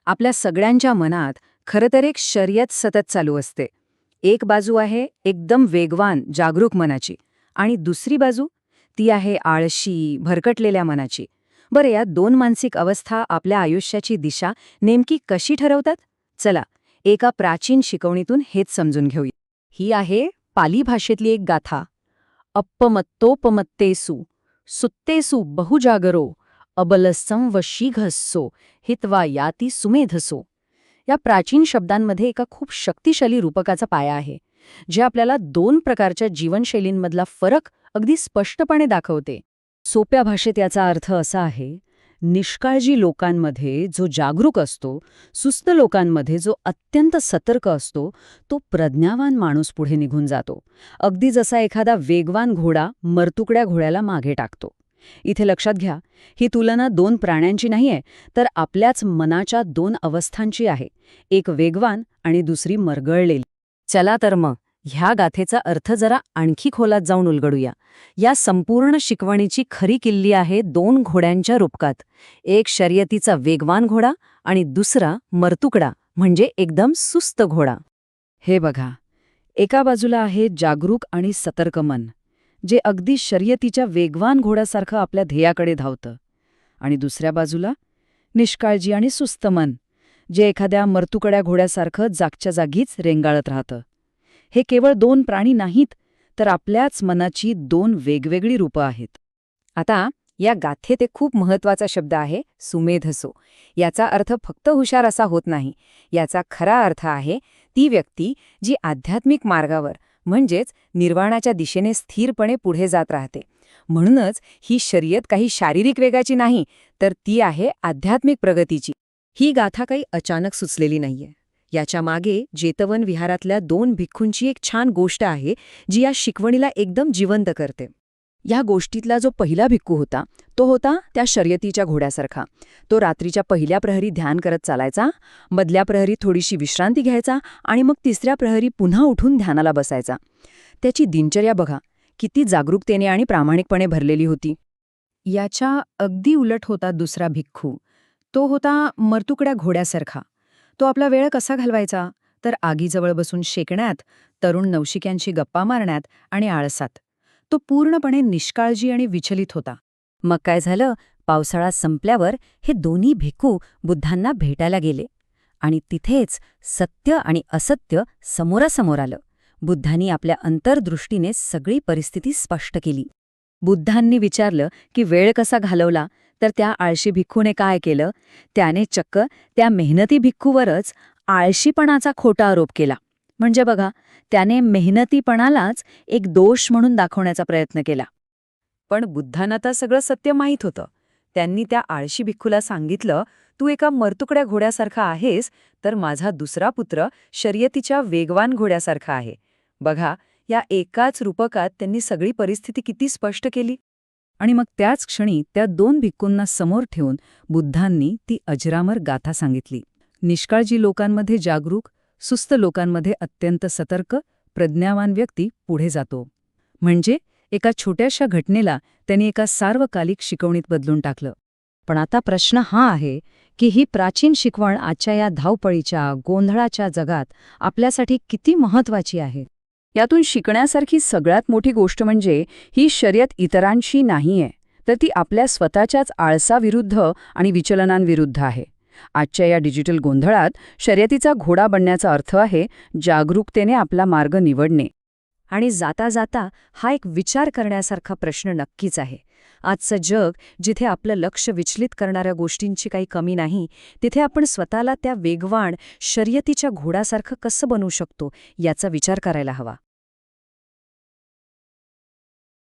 आपल्या सगळ्यांच्या मनात खरं तर एक शर्यत सतत चालू असते. एक बाजू आहे एकदम वेगवान, जागरूक मनाची आणि दुसरी बाजू ती आहे आळशी, भरकटलेल्या मनाची. बरं, या दोन मानसिक अवस्था आपल्या आयुष्याची दिशा नेमकी कशी ठरवतात? चला, एका प्राचीन शिकवणीतून हेच समजून घेऊया. ही आहे पाली भाषेतली एक गाथा. अप्पमत्तोपमत्तेसु सुत्तेसु बहुजागरो अबलसं वशीघस्सो हित्वा याती सुमेधसो. या प्राचीन शब्दांमध्ये एका खूप शक्तिशाली रूपकाचा पाया आहे, जे आपल्याला दोन प्रकारच्या जीवनशैलींमधला फरक अगदी स्पष्टपणे दाखवते. सोप्या भाषेत याचा अर्थ असा आहे, निष्काळजी लोकांमध्ये जो जागरूक असतो, सुस्त लोकांमध्ये जो अत्यंत सतर्क असतो, तो प्रज्ञावान माणूस पुढे निघून जातो. अगदी जसा एखादा वेगवान घोडा मरतुकड्या घोड्याला मागे टाकतो. इथे लक्षात घ्या, ही तुलना दोन प्राण्यांची नाहीये, तर आपल्याच मनाच्या दोन अवस्थांची आहे. एक वेगवान आणि दुसरी मरगळलेली. चला तर मग ह्या गाथेचा अर्थ जरा आणखी खोलात जाऊन उलगडूया. या संपूर्ण शिकवणीची खरी किल्ली आहे दोन घोड्यांच्या रूपकात. एक शर्यतीचा वेगवान घोडा आणि दुसरा मरतुकडा, म्हणजे एकदम सुस्त घोडा. हे बघा, एका बाजूला आहे जागरूक आणि सतर्क मन, जे अगदी शर्यतीच्या वेगवान घोड्यासारखं आपल्या ध्येयाकडे धावतं, आणि दुसऱ्या बाजूला निष्काळजी आणि सुस्त मन, जे एखाद्या मरतुकड्या घोड्यासारखं जागच्या जागीच रेंगाळत राहतं. हे केवळ दोन प्राणी नाहीत, तर आपल्याच मनाची दोन वेगवेगळी रूपं आहेत. आता या गाथेत एक खूप महत्वाचा शब्द आहे, सुमेधसो. याचा अर्थ फक्त हुशार असा होत नाही. याचा खरा अर्थ आहे ती व्यक्ती जी आध्यात्मिक मार्गावर, म्हणजेच निर्वाणाच्या दिशेने स्थिरपणे पुढे जात राहते. म्हणूनच ही शर्यत काही शारीरिक वेगाची नाही, तर ती आहे आध्यात्मिक प्रगतीची. ही गाथा काही अचानक सुचलेली नाहीये. याच्या मागे जेतवन विहारातल्या दोन भिक्खूंची एक छान गोष्ट आहे, जी या शिकवणीला एकदम जिवंत करते. या गोष्टीतला जो पहिला भिक्खू होता, तो होता त्या शर्यतीच्या घोड्यासारखा. तो रात्रीच्या पहिल्या प्रहरी ध्यान करत चालायचा, मधल्या प्रहरी थोडीशी विश्रांती घ्यायचा आणि मग तिसऱ्या प्रहरी पुन्हा उठून ध्यानाला बसायचा. त्याची दिनचर्या बघा, किती जागरूकतेने आणि प्रामाणिकपणे भरलेली होती. याच्या अगदी उलट होता दुसरा भिक्खू. तो होता मरतुकड्या घोड्यासारखा. तो आपला वेळ कसा घालवायचा, तर आगीजवळ बसून शेकण्यात, तरुण नवशिक्यांशी गप्पा मारण्यात आणि आळसात. तो पूर्णपणे निष्काळजी आणि विचलित होता. मग काय झालं, पावसाळा संपल्यावर हे दोन्ही भिक्खू बुद्धांना भेटायला गेले. आणि तिथेच सत्य आणि असत्य समोरासमोर आलं. बुद्धांनी आपल्या अंतर्दृष्टीने सगळी परिस्थिती स्पष्ट केली. बुद्धांनी विचारलं की वेळ कसा घालवला, तर त्या आळशी भिक्खूने काय केलं, त्याने चक्क त्या मेहनती भिक्खूवरच आळशीपणाचा खोटा आरोप केला. म्हणजे बघा, त्याने मेहनतीपणालाच एक दोष म्हणून दाखवण्याचा प्रयत्न केला. पण बुद्धांना तर सगळं सत्य माहीत होतं. त्यांनी त्या आळशी भिक्खूला सांगितलं, तू एका मरतुकड्या घोड्यासारखा आहेस, तर माझा दुसरा पुत्र शर्यतीच्या वेगवान घोड्यासारखा आहे. बघा, या एकाच रूपकात त्यांनी सगळी परिस्थिती किती स्पष्ट केली. आणि मग त्याच क्षणी त्या दोन भिक्खूंना समोर ठेवून बुद्धांनी ती अजरामर गाथा सांगितली. निष्काळजी लोकांमध्ये जागरूक, सुस्त लोकांमध्ये अत्यंत सतर्क, प्रज्ञावान व्यक्ती पुढे जातो. म्हणजे एका छोट्याशा घटनेला त्यांनी एका सार्वकालिक शिकवणीत बदलून टाकलं. पण आता प्रश्न हा आहे की ही प्राचीन शिकवण आजच्या या धावपळीच्या, गोंधळाच्या जगात आपल्यासाठी किती महत्वाची आहे. यातून शिकण्यासारखी सगळ्यात मोठी गोष्ट म्हणजे ही शर्यत इतरांशी नाहीये, तर ती आपल्या स्वतःच्याच आळसाविरुद्ध आणि विचलनांविरुद्ध आहे. आजच्या या डिजिटल गोंधळात शर्यतीचा घोडा बनण्याचा अर्थ आहे जागरूकतेने आपला मार्ग निवडणे. आणि जाता जाता हा एक विचार करण्यासारखा प्रश्न नक्कीच आहे. आजचं जग जिथे आपलं लक्ष विचलित करणाऱ्या गोष्टींची काही कमी नाही, तिथे आपण स्वतःला त्या वेगवान शर्यतीच्या घोड्यासारखं कसं बनवू शकतो याचा विचार करायला हवा.